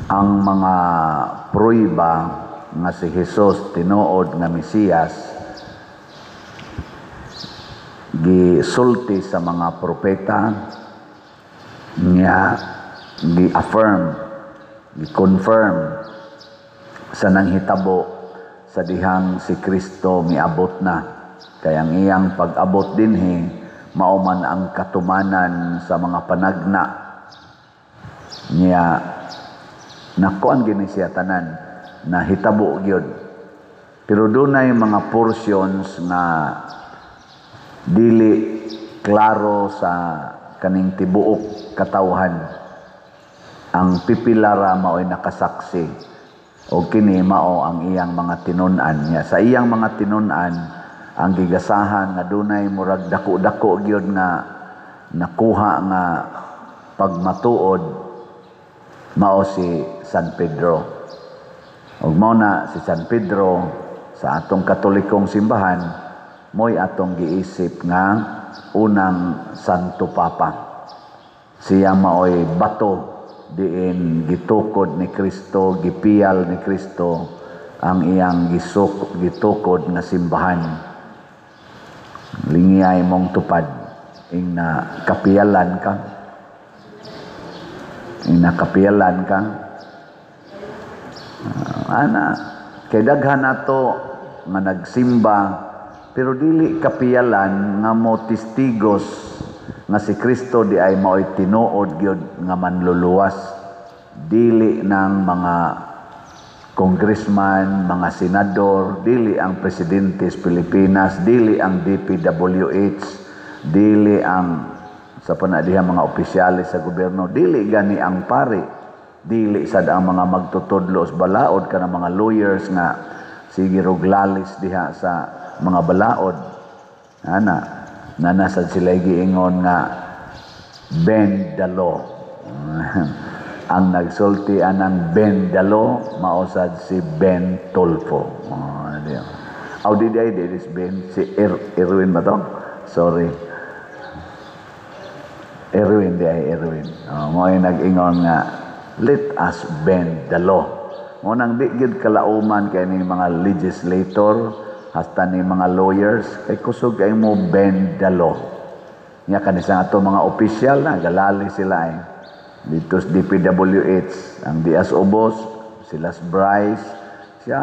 ang mga pruiba nga si Jesus tinuod nga Mesiyas gisulti sa mga propeta niya gi-affirm, gi-confirm sa nanghitabo sa dihang si Kristo miabot na. Kaya ang iyang pag-abot dinhi mao man ang katumanan sa mga panagna niya nakuan gini siya tanan na hitabo gyud. Pero dunay mga portions na dili klaro sa kaning tibuok katawhan. Ang pipilara mao'y nakasaksi o kini mao ang iyang mga tinun-an niya. Sa iyang mga tinun-an ang gigasahan nga dunay murag dako-dako gyud nga nakuha nga pagmatuod mao si San Pedro. Ug mao na si San Pedro sa atong Katolikong simbahan mo'y atong giisip nga unang Santo Papa. Siya mao'y bato diin gitukod ni Kristo, gipiyal ni Kristo ang iyang gitukod nga simbahan. Lingiyay mong tupad ing na kapiyalan ka. Ing nakapiyalan ka. Kay daghan nato nga nagsimba pero dili kapiyalan nga mo testigos nga si Kristo di ay mao'y tinuod gyud nga manluluwas. Dili ng mga congressman, mga senador, dili ang presidente sa Pilipinas, dili ang DPWH, dili ang sa panadihan mga opisyalis sa gobyerno, dili gani ang pari, dili sad ang mga magtutudlo sa balaod kana mga lawyers nga sige ruglalis diha sa mga balaod. Nanasad sila giingon nga bend the law. Ang nagsulti anang bend the law mausad si Ben Tulfo. Di is Ben si Erwin ba to? Sorry. Erwin. Mo ay nag-ingon nga let us bend the law. Mo nang di gyud kalauman kay ni mga legislator hasta ni mga lawyers kay kusog kay mo bend the law. Nya kanisa ato mga opisyal na galali sila dito sa DPWH, ang Diaz Obos, silas Bryce, siya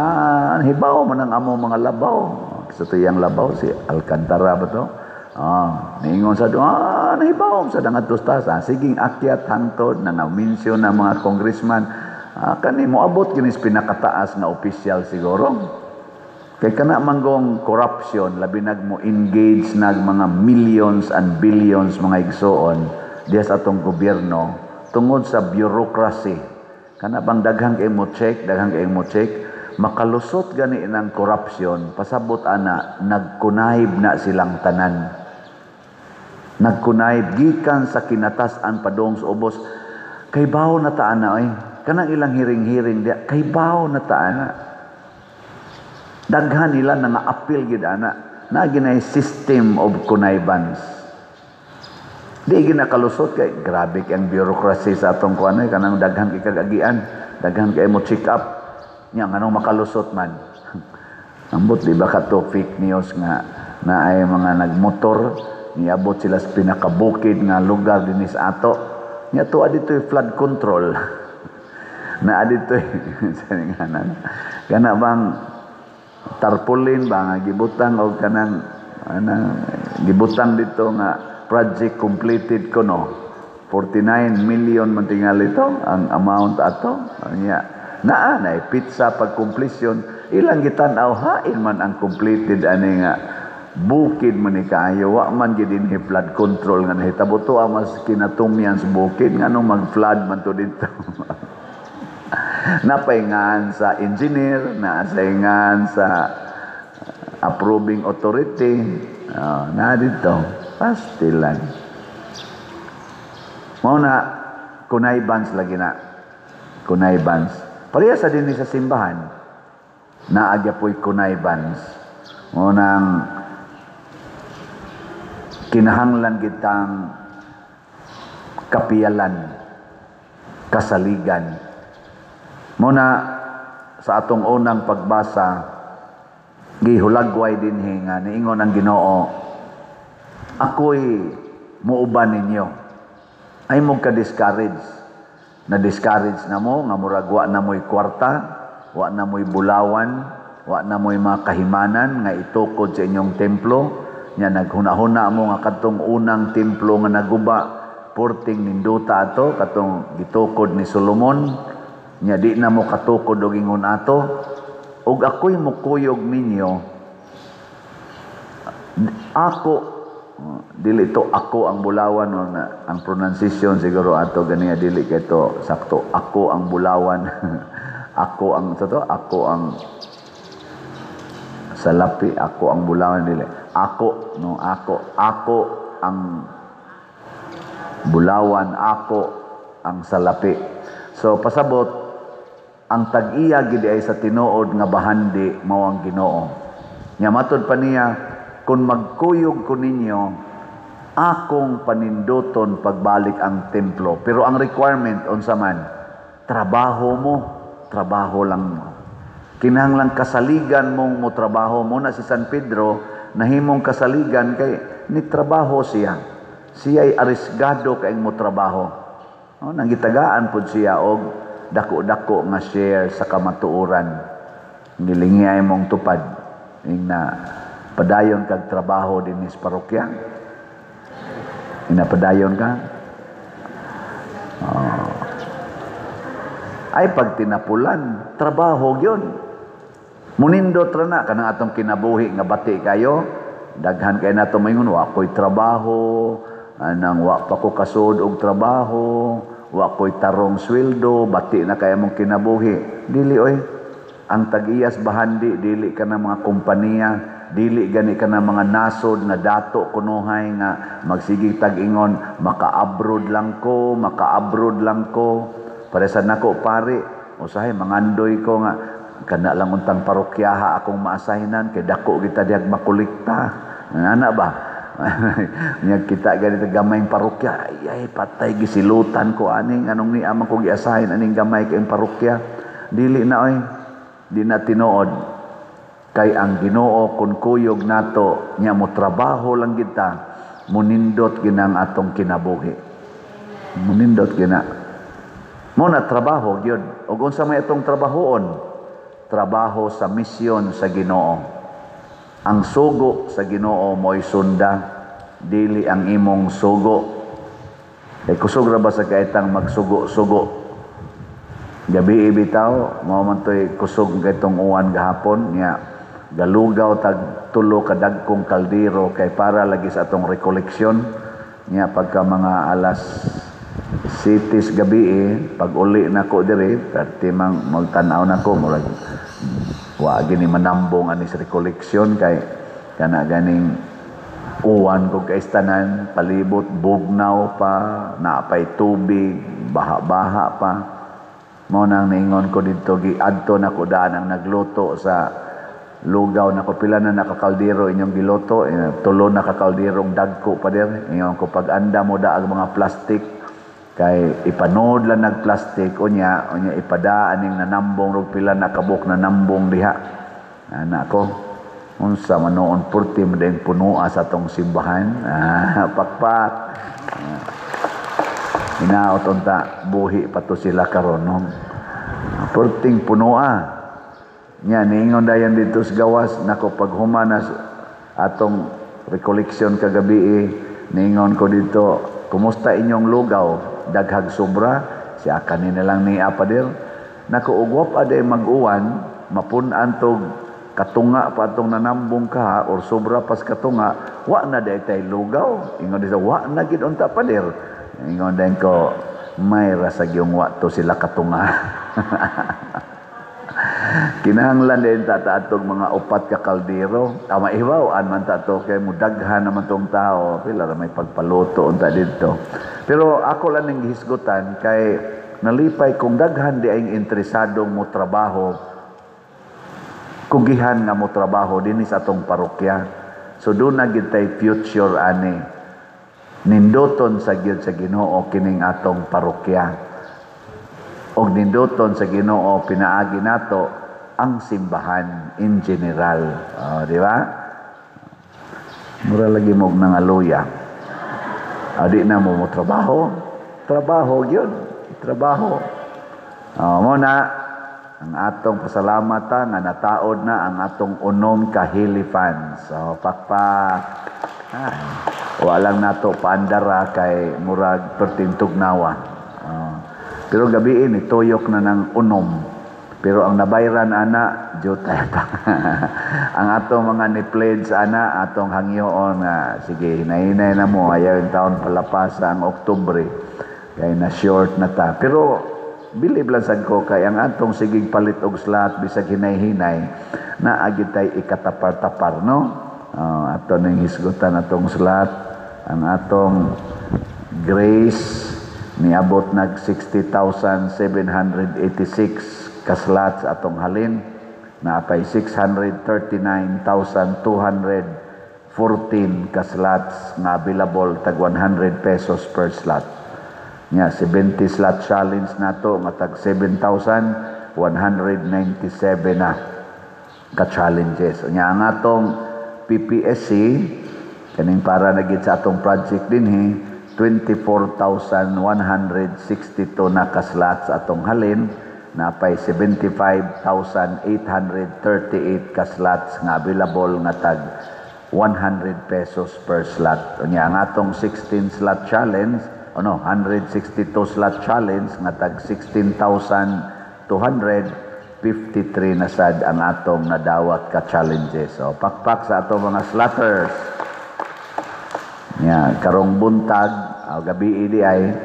hibaw man ang amo mga labaw. Sa tuyang labaw si Alcantara ba to? Niingon sa doon, nahibaw sa dangat tustas. Siging akyat hangtod na na-mention ng mga congressman. Kani mo abot kinis pinakataas na opisyal siguro. Kay kana manggong corruption, labi nag mo engage nag mga millions and billions mga igsoon diya sa atong gobyerno tungod sa bureaucracy. Kana bang daghang kay mo check, makalusot gani ng corruption, pasabot ana nagkunayb na silang tanan. Nagkunayb gikan sa kinatasan padong sa ubos. Kay bawo na ta ana kanang ilang hiring-hiring diya, kay bawo na ta ana. Daghan nila nga appeal gid ana. Na ginay system of connivance. Di ginakalusot kay grabe kay ang bureaucracy sa atong kuan kanang daghan kay kagagian, daghan kay mo check up nya nganong makalusot man. Ambot di ba kato fake news nga na ay mga nagmotor niabot sila sa pinakabukid nga lugar dinis ato. Nya tuwa ditoy flood control. Na aditoy saninganan. Kana bang tarpaulin ba nga gibutang og kanang gibutang dito nga project completed ko 49 million man tingali ito ang amount ato na pizza pag completion ilang gitan-aw hain man ang completed ani nga bukid man ni kaayo wa man gid dinhi flood control nga nahitabo to mas kinatumyan sa bukid nganong mag-flood man to dito. Napaingan sa engineer, nasaingan sa approving authority, na dito pastilan. Mao na kunaybans lagi na. Kunaybans. Pareha sa dinhi sa simbahan. Naagya po'y kunaybans. Mao nang kinahanglan kitang kapiyalan, kasaligan Muna sa atong unang pagbasa, gihulagway dinhi nga niingon ang Ginoo, ako'y muuban ninyo. Ay mo ka-discourage. Na-discourage na mo, nga murag wa na mo'y kwarta, wa na mo'y bulawan, wa na mo'y mga kahimanan, nga itukod sa inyong templo. Nya naghuna-huna mo nga katong unang templo nga naguba, porting ninduta ato, katong gitukod ni Solomon. Nya di na mo katukod og ingon ato, ug ako'y mukuyog ninyo, ako, dili to ako ang bulawan, o na, ang pronunciation siguro ato ganiya dili kay to sakto, ako ang bulawan. Ako ang ako ang salapi, ako ang bulawan, dili ako, no, ako ang bulawan, ako ang salapi. So pasabot ang tag-iya gid ay sa tinuod nga bahandi mao ang Ginoo. Nya matud pa niya, kung magkuyog ko ninyo, akong paninduton pagbalik ang templo. Pero ang requirement unsa man, trabaho mo, trabaho lang mo. Kinahanglan kasaligan mong mo trabaho mo. Na si San Pedro nahimong kasaligan kay ni trabaho siya. Siya ay arisgado kay mo trabaho. Nangitagaan pud siya og dako-dako nga share sa kamatuoran. Ngilingyay mong tupad ing na padayon kag trabaho din sa parokya. Inapadayon ka. Ay pag tinapulan, trabaho yun. Munindot ra na kanang atong kinabuhi nga bati kayo. Daghan kay nato maingon, wa ko'y trabaho, anang wa pa ko kasud og trabaho, wa ko'y tarong sweldo, bati na kaya mong kinabuhi. Dili oy, ang tag-iyas bahandi, dili ka na mga kompanya, dili gani ka na mga nasod na dato kunuhay nga magsigi tag-ingon, maka-abroad lang ko, maka-abroad lang ko. Para sa nako pare, usahay mangandoy ko nga, kana lang untang parokyaha akong maasahinan, kay dako kita diag makulikta. Ana ba? Nya kita ganito gamayng parokya, ay patay gisilutan ko aning anong ni amang ko giasahin aning gamay kay parokya. Dili na oy, di na tinuod kay ang Ginoo kun kuyog nato nya mo trabaho lang kita, munindot ginang atong kinabuhi. Munindot gina. Mo na trabaho gyud. Ug unsa may atong trabahoon? Trabaho sa misyon sa Ginoo. Ang sugo sa Ginoo mo'y sunda, dili ang imong sugo. Kay kusog ra ba sa kaitang magsugo-sugo? Gabi bitaw, mao man toy kusog kaytong uwan gahapon niya. Galugaw tag tulo ka dagkong kaldero kay para lagi sa atong rekoleksyon niya pagka mga alas 7 gabi pag uli nako diri perti mang magtan-aw nako murag wa gini manambong ani sa rekoleksyon kay kana ganing uwan kog kaistanan, palibot bugnaw pa, naapay tubig, baha-baha pa. Mao nang niingon ko didto giadto nako daan ang nagluto sa lugaw nako pila na nakakaldero inyong giluto, tulo na kakalderong dagko pa der. Ingon ko pag anda mo daag mga plastic kay ipanood lang nagplastik unya ipadaan ning nanambong rog pila nakabuk na nambong diha. Ana ko unsa man noon purti madayong punua sa tong simbahan. Pakpak. Inaot unta buhi pato sila karon no. Purting punua. Nya niingon dayon dito sa gawas nako paghumanas atong recollection kagabi niingon ko dito, kumusta inyong lugaw? Daghag sobra, siya kanina lang ni apadir. Nako ugwap aday mag-uwan, mapunan tog katunga pa atong nanambong ka or sobra pas katunga, wa na day tay lugaw. Ingon dito, wa na gid unta padir. Ingon din ko, may rasag yung wa to sila katunga. Kinahanglan din tataatog mga upat ka kaldero. Tama iwawaan man tato kay mudaghan naman tong tao. Pila ra may pagpaluto unta dito. Pero ako lang ning gihisgutan kay nalipay kung daghan di ay interesadong mo trabaho. Kugihan nga mo trabaho dinhi sa atong parokya. So do na gid tay future ani. Nindoton sa gyud sa Ginoo kining atong parokya. og ninduton sa Ginoo pinaagi nato ang simbahan in general. Di ba? Mura lagi mo nangaluya. Di na mo trabaho. Trabaho yun. Trabaho. Muna, ang atong pasalamatan nga nataod na ang atong unom ka hilifans. Pakpak. Walang nato paandara kay murag pertintugnawa. Pero gabiin, ituyok na ng unom. Pero ang nabayran, ana, jutay pa. Ang atong mga ni-pledge, ana, atong hangyoon nga, sige, hinahinay na mo, ayaw yung taon palapasa ang Oktubre. Kaya na-short na ta. Pero, bilib lang sad ko, kaya ang atong sigig palit og slot, bisag hinay-hinay, na agitay ikatapar-tapar, no? Ato nang hisgutan atong slot, ang atong Grace, niabot nag 60,786 kaslots atong halin, na apay 639,214 kaslots nga available tag 100 pesos per slot. Nya 70 slot challenge nato nga tag 7,197 na ka challenges. Nya ang atong PPSC kaning para nagit sa atong project dinhi 24,162 na kaslots atong halin, na pay 75,838 kaslots nga available nga tag 100 pesos per slot. Unya ang atong 16 slot challenge, 162 slot challenge nga tag 16,253 na sad ang atong nadawat ka challenges. So pakpak sa atong mga slotters. Karong buntag, gabi idi ay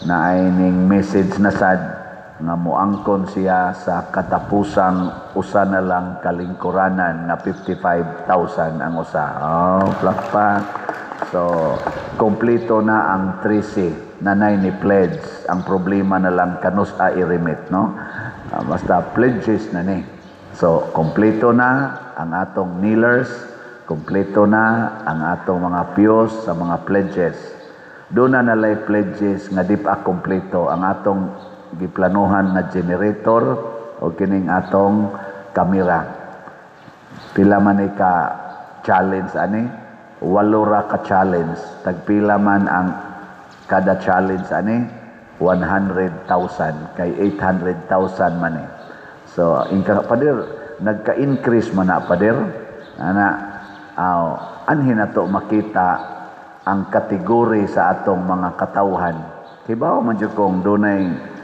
na ay ning message na sad nga moangkon siya sa katapusang usa na lang kalingkuranan nga 55,000 ang usa. Plakpak. So, kompleto na ang 13 na ni pledge. Ang problema na lang kanus i-remit, no? Basta pledges na ni. So, kompleto na ang atong kneelers, kompleto na ang atong mga piyos sa mga pledges. Doon na nalay pledges nga di pa kompleto ang atong giplanuhan na generator o kining atong kamera. Pila man ka challenge ani? 8 ra ka challenge. Tagpila man ang kada challenge ani? 100,000 kay 800,000 man eh. So, pader nagka-increase man na pader. Anhin na to makita ang kategori sa atong mga katawhan. Hibaw man dyan kung dunay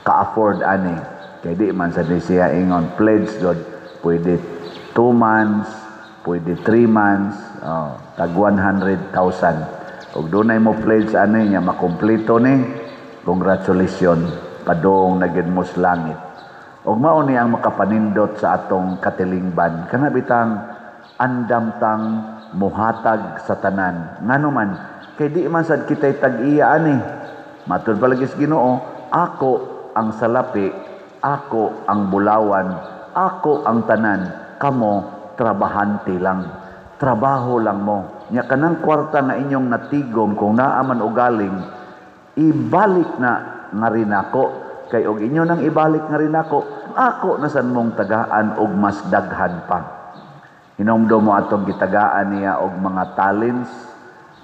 ka-afford ani. Kaya di man sa siya ingon, pledge God, pwede 2 months, pwede 3 months, tag 100,000. Kung dunay mo pledge ani niya, makumpleto ni, congratulations, padong nagin mo sa langit. O mao ni ang makapanindot sa atong katilingban. Kanabitang andamtang muhatag sa tanan. Ngano man, kay di man sad kitay tag-iya ani. Matud palagi sa Ginoo, ako ang salapi, ako ang bulawan, ako ang tanan, kamo trabahante lang. Trabaho lang mo. Nya kanang kwarta nga inyong natigom kung naaman o galing, ibalik na nga rin ako. Kay og inyo nang ibalik nga rin ako na san mong tagaan og mas daghan pa. Hinomdo mo atong gitagaan niya og mga talents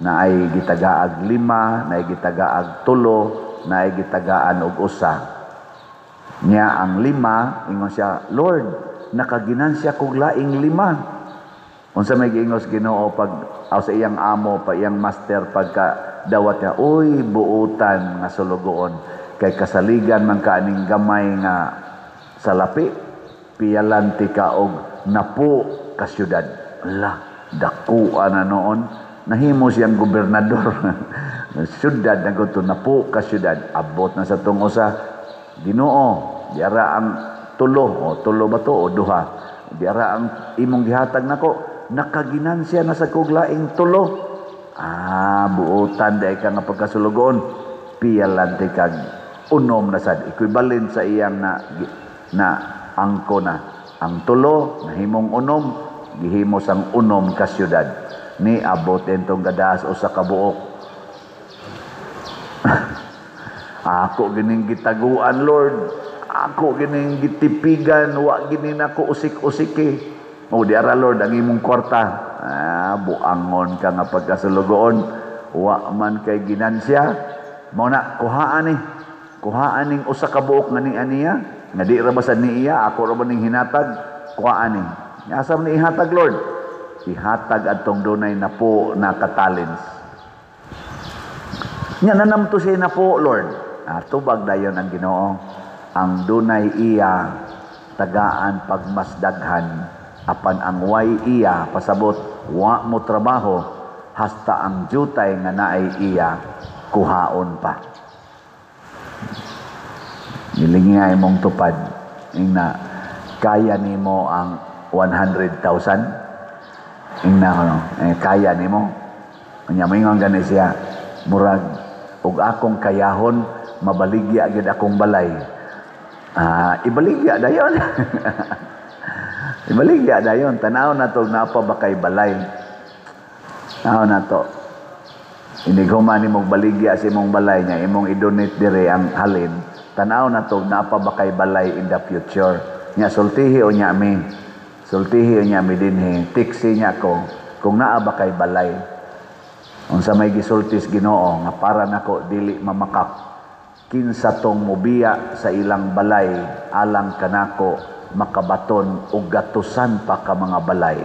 na ay gitagaag 5, na ay gitagaag 3, na ay gitagaan og 1. Niya ang 5, ingon siya, Lord, nakaginansya kog laing 5. Unsa may giingos Ginoo pag sa iyang amo, pa iyang master pagka dawat niya, uy, buutan nga sulugoon. Kay kasaligan man kaaning gamay nga salapi, piyalanti ka og napo ka syudad. Dakuan na noon. Nahimo siyang gobernador. Syudad na gusto na po ka syudad. Abot na sa tungo sa Ginoo. Diara ang 3. Tulo ba to o 2? Diara ang imong gihatag nako. Nakaginansya na sa kuglaing 3. Buutan dahil ka nga pagkasulugoon. Piyalante kag unom na sad. Equivalent sa iyang na angko na. Ang 3, nahimong unom, gihimos ang unom ka syudad. Ni abot entong gadaas o sa kabuok. Ako gining gitaguan, Lord. Ako gining gitipigan, wa ginin ako usik-usiki. O di ara, Lord, ang imong kwarta. Buangon ka nga pagkasulugoon. Wa man kay ginansya. Mao na, kuhaan ning usa ka buok nga ni aniya. Nga di ra basad ni iya, ako ra ba ning hinatag? Kuhaan ning. Asa man ni ihatag, Lord? Ihatag atong dunay na po na katalents. Nya nanamto siya na po, Lord. Tubag dayon ang Ginoo. Ang dunay iya tagaan pagmasdaghan apan ang way iya pasabot wa mo trabaho hasta ang jutay nga naay iya kuhaon pa. Nilingay mong tupad ingna kaya nimo ang 100,000 ingna kaya nimo nya moingon gani siya murag ug akong kayahon mabaligya gid akong balay. Ibaligya dayon. Ibaligya dayon. Tanaw na to na pa ba kay balay. Tanaw na to. Hindi ko man imong baligya sa imong balay niya. Imong i-donate dire ang halin. Tanaw na to na pa ba kay balay in the future. Nya sultihi o niya mi. Sultihi o niya mi dinhi. Tiksi niya ko. Kung naa ba kay balay. Unsa may gisultis Ginoo nga para nako dili mamakak. Kinsa tong mubiya sa ilang balay alang kanako makabaton og gatusan pa ka mga balay.